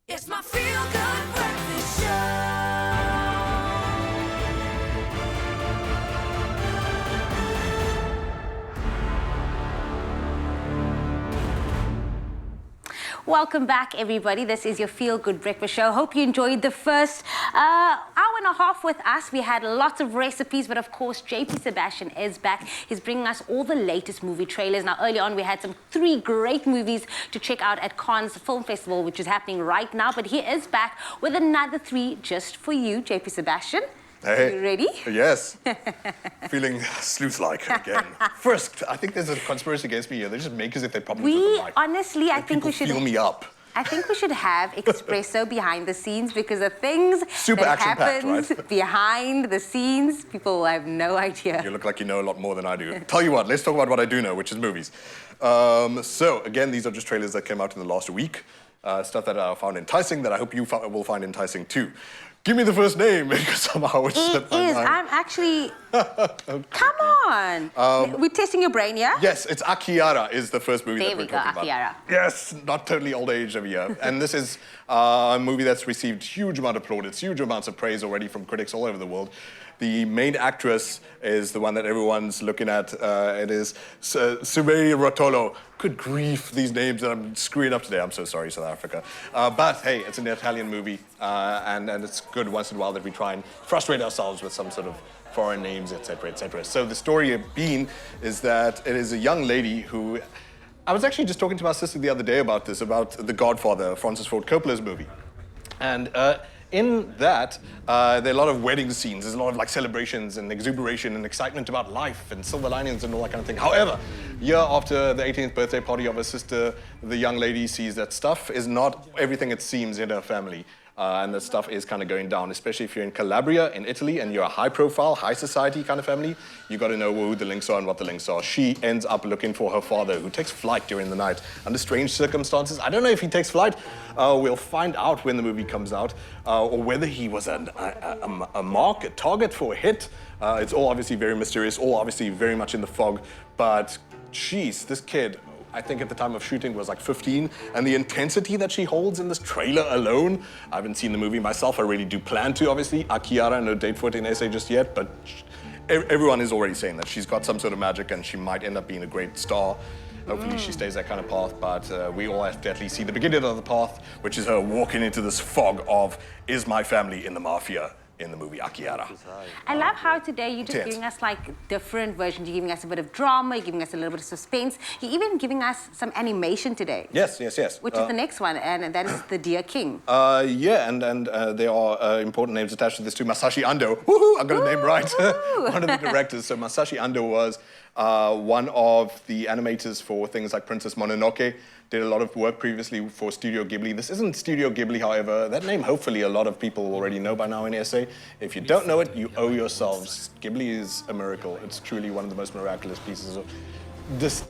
It's my feel-good breakfast show. Welcome back, everybody. This is your Feel Good Breakfast Show. Hope you enjoyed the first hour and a half with us. We had lots of recipes, but of course, JP Sebastian is back. He's bringing us all the latest movie trailers. Now, early on, we had three great movies to check out at Cannes Film Festival, which is happening right now. But he is back with another three just for you, JP Sebastian. Hey. You ready? Yes. Feeling sleuth-like again. First, I think there's a conspiracy against me here. They just make as if they probably We like. honestly, I think we should feel me up. I think we should have Expresso behind the scenes because the things Super that action-packed, happens right? behind the scenes, people will have no idea. You look like you know a lot more than I do. Tell you what, let's talk about what I do know, which is movies. So, again, these are just trailers that came out in the last week. Stuff that I found enticing that I hope you will find enticing too. Give me the first name, because somehow it slipped my mind. I'm actually... Come on. We're testing your brain, yeah? Yes, it's A Chiara is the first movie There that we we're go, talking A about. Chiara. Yes, not totally old age over here. And this is a movie that's received huge amount of plaudits, huge amounts of praise already from critics all over the world. The main actress is the one that everyone's looking at. It is Sumeri Rotolo. Good grief, these names that I'm screwing up today. I'm so sorry, South Africa. But hey, it's an Italian movie, and it's good once in a while that we try and frustrate ourselves with some sort of foreign names, etc., etc. So the story being is that it is a young lady who... I was actually just talking to my sister the other day about this, about The Godfather, Francis Ford Coppola's movie. And in that, there are a lot of wedding scenes. There's a lot of like celebrations and exuberation and excitement about life and silver linings and all that kind of thing. However, year after the 18th birthday party of her sister, the young lady sees that stuff is not everything it seems in her family. And that stuff is kind of going down, especially if you're in Calabria, in Italy, and you're a high-profile, high-society kind of family. You got to know who the links are and what the links are. She ends up looking for her father, who takes flight during the night under strange circumstances. I don't know if he takes flight. We'll find out when the movie comes out, or whether he was a mark, a target for a hit. It's all obviously very mysterious, all obviously very much in the fog. But, geez, this kid... I think at the time of shooting was like 15, and the intensity that she holds in this trailer alone, I haven't seen the movie myself, I really do plan to, obviously. A Chiara, no date for it in SA just yet, but everyone is already saying that she's got some sort of magic and she might end up being a great star. Hopefully she stays that kind of path, but we all have to at least see the beginning of the path, which is her walking into this fog of, is my family in the mafia? In the movie A Chiara. I love how today you're just Yes. giving us like different versions. You're giving us a bit of drama, you're giving us a little bit of suspense. You're even giving us some animation today. Yes, yes, yes. Which is the next one, and that is the Deer King. Yeah, and there are important names attached to this too. Masashi Ando. Woohoo! I got a name right. One of the directors. So Masashi Ando was one of the animators for things like Princess Mononoke. Did a lot of work previously for Studio Ghibli. This isn't Studio Ghibli, however. That name, hopefully, a lot of people already know by now in SA. If you don't know it, you owe yourselves. Ghibli is a miracle. It's truly one of the most miraculous pieces of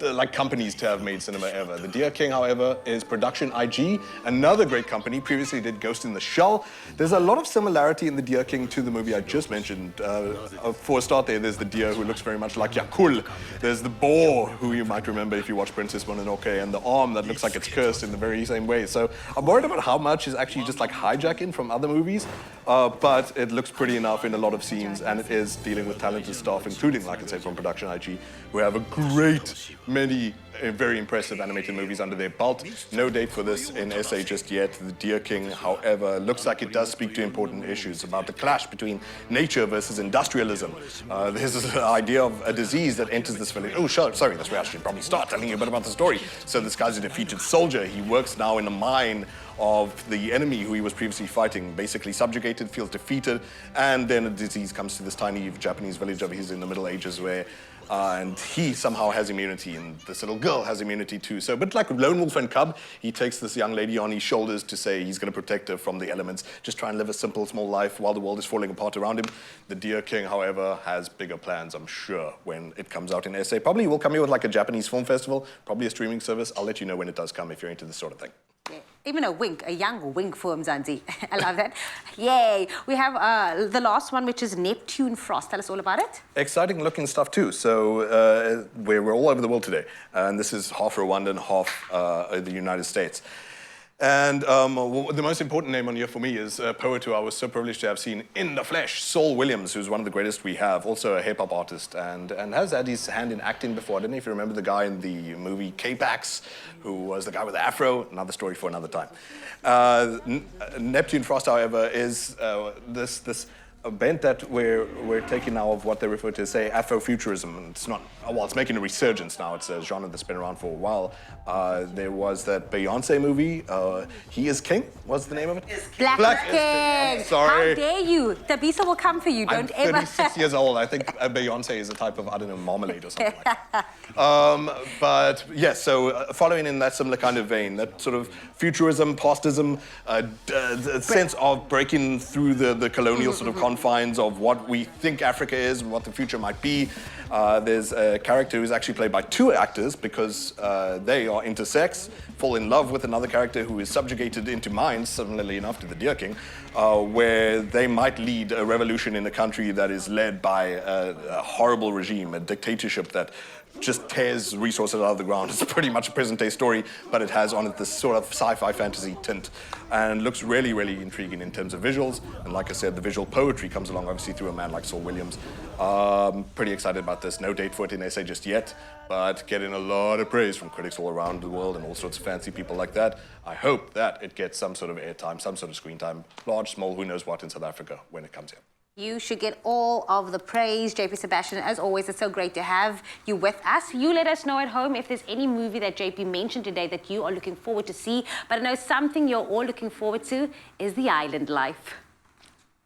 like companies to have made cinema ever. The Deer King, however, is Production IG, another great company. Previously did Ghost in the Shell. There's a lot of similarity in the Deer King to the movie I just mentioned. For a start there's the deer who looks very much like Yakul. There's the boar, who you might remember if you watch Princess Mononoke, and the arm that looks like it's cursed in the very same way. So I'm worried about how much is actually just like hijacking from other movies, but it looks pretty enough in a lot of scenes, and it is dealing with talented staff, including, like I said, from Production IG, who have a great many very impressive animated movies under their belt. No date for this in SA just yet. The Deer King, however, looks like it does speak to important issues about the clash between nature versus industrialism. There's this idea of a disease that enters this village. Oh, sorry, that's where I should probably start telling you a bit about the story. So this guy's a defeated soldier. He works now in a mine of the enemy who he was previously fighting, basically subjugated, feels defeated, and then a disease comes to this tiny Japanese village of his in the Middle Ages where and he somehow has immunity, and this little girl has immunity too. So a bit like Lone Wolf and Cub, he takes this young lady on his shoulders to say he's going to protect her from the elements, just try and live a simple, small life while the world is falling apart around him. The Deer King, however, has bigger plans, I'm sure, when it comes out in SA. Probably will come here with like a Japanese film festival, probably a streaming service. I'll let you know when it does come if you're into this sort of thing. Yeah. Even a young wink for Mzansi. I love that. Yay. We have the last one, which is Neptune Frost. Tell us all about it. Exciting looking stuff too. So we're all over the world today. And this is half Rwanda and half the United States. And the most important name on here for me is a poet who I was so privileged to have seen in the flesh, Saul Williams, who's one of the greatest we have, also a hip-hop artist, and has had his hand in acting before. I don't know if you remember the guy in the movie K-Pax, who was the guy with the afro, another story for another time. Neptune Frost, however, is this bent that we're taking now of what they refer to as, say, Afrofuturism. And it's not, well, it's making a resurgence now. It's a genre that's been around for a while. There was that Beyonce movie, He Is King, what's the name of it? Black is King. I'm sorry. How dare you? Tabisa will come for you. I'm Don't ever. 36 years old. I think Beyonce is a type of, I don't know, marmalade or something like that. But yes, so following in that similar kind of vein, that sort of futurism, pastism, the sense of breaking through the colonial sort of confines of what we think Africa is and what the future might be. There's a character who's actually played by two actors because they are intersex, fall in love with another character who is subjugated into minds, similarly enough to the Deer King, where they might lead a revolution in a country that is led by a horrible regime, a dictatorship that just tears resources out of the ground. It's pretty much a present-day story, but it has on it this sort of sci-fi fantasy tint and looks really, really intriguing in terms of visuals. And like I said, the visual poetry comes along, obviously, through a man like Saul Williams. Pretty excited about this. No date for it in SA just yet, but getting a lot of praise from critics all around the world and all sorts of fancy people like that. I hope that it gets some sort of airtime, some sort of screen time, large, small, who knows what, in South Africa when it comes here. You should get all of the praise, JP Sebastian. As always, it's so great to have you with us. You let us know at home if there's any movie that JP mentioned today that you are looking forward to see. But I know something you're all looking forward to is The Island Life.